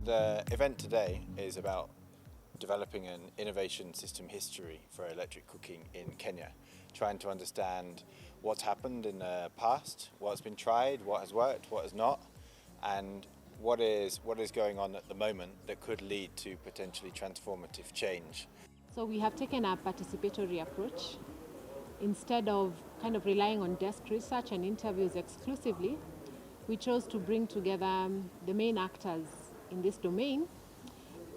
The event today is about developing an innovation system history for electric cooking in Kenya, trying to understand what's happened in the past, what's been tried, what has worked, what has not, and what is going on at the moment that could lead to potentially transformative change. So we have taken a participatory approach. Instead of kind of relying on desk research and interviews exclusively, we chose to bring together the main actors in this domain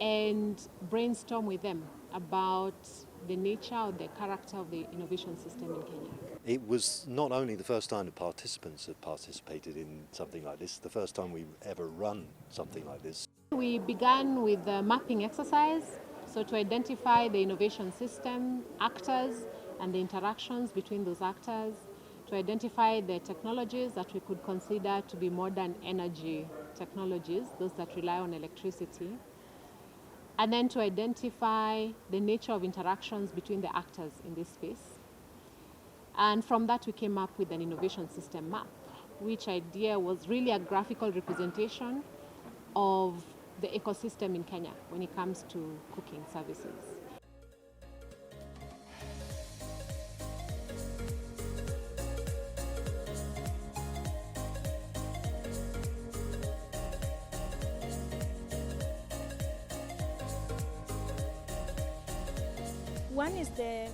and brainstorm with them about the nature or the character of the innovation system in Kenya. It was not only the first time the participants had participated in something like this, the first time we've ever run something like this. We began with the mapping exercise, so to identify the innovation system, actors, and the interactions between those actors, to identify the technologies that we could consider to be modern energy technologies, those that rely on electricity, and then to identify the nature of interactions between the actors in this space. And from that we came up with an innovation system map, which idea was really a graphical representation of the ecosystem in Kenya when it comes to cooking services. One is the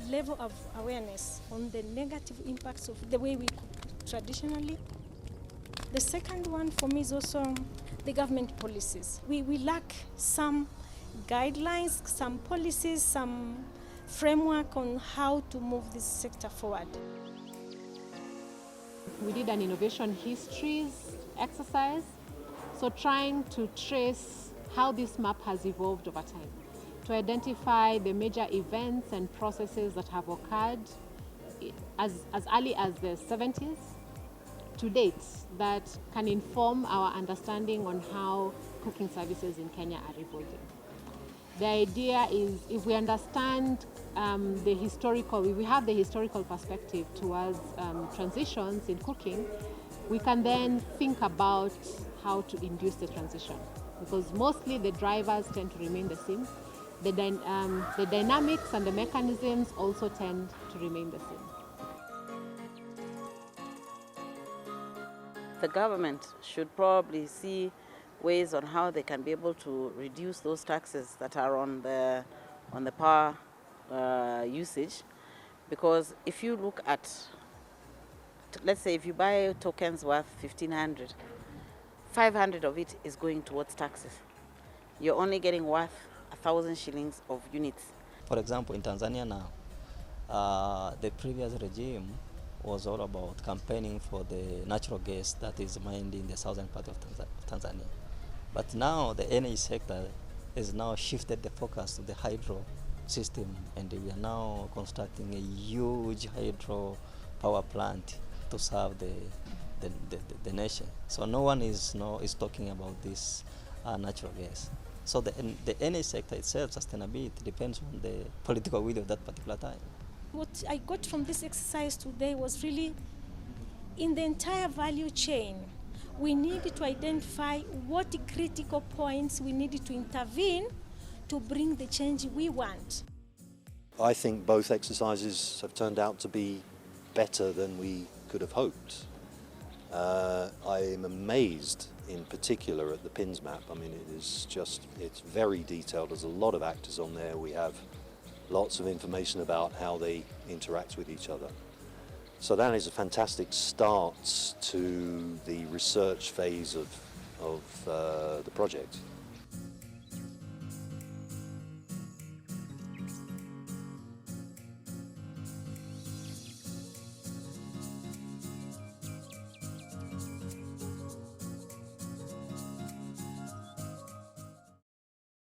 level of awareness on the negative impacts of the way we cook traditionally. The second one for me is also the government policies. We lack some guidelines, some policies, some framework on how to move this sector forward. We did an innovation histories exercise, so trying to trace how this map has evolved over time, to identify the major events and processes that have occurred as early as the 70s to date that can inform our understanding on how cooking services in Kenya are evolving. The idea is if we understand we have the historical perspective towards transitions in cooking, we can then think about how to induce the transition, because mostly the drivers tend to remain the same. The dynamics and the mechanisms also tend to remain the same. The government should probably see ways on how they can be able to reduce those taxes that are on the power usage, because if you look at, let's say if you buy tokens worth 1,500, 500 of it is going towards taxes. You're only getting worth 1,000 shillings of units. For example, in Tanzania now, the previous regime was all about campaigning for the natural gas that is mined in the southern part of Tanzania. But now the energy sector has now shifted the focus to the hydro system, and we are now constructing a huge hydro power plant to serve the nation. So no one is talking about this natural gas. So the energy sector itself, sustainability, depends on the political will of that particular time. What I got from this exercise today was really, in the entire value chain, we needed to identify what critical points we needed to intervene to bring the change we want. I think both exercises have turned out to be better than we could have hoped. I am amazed in particular at the PINS map. I mean, it's very detailed. There's a lot of actors on there. We have lots of information about how they interact with each other. So that is a fantastic start to the research phase of the project.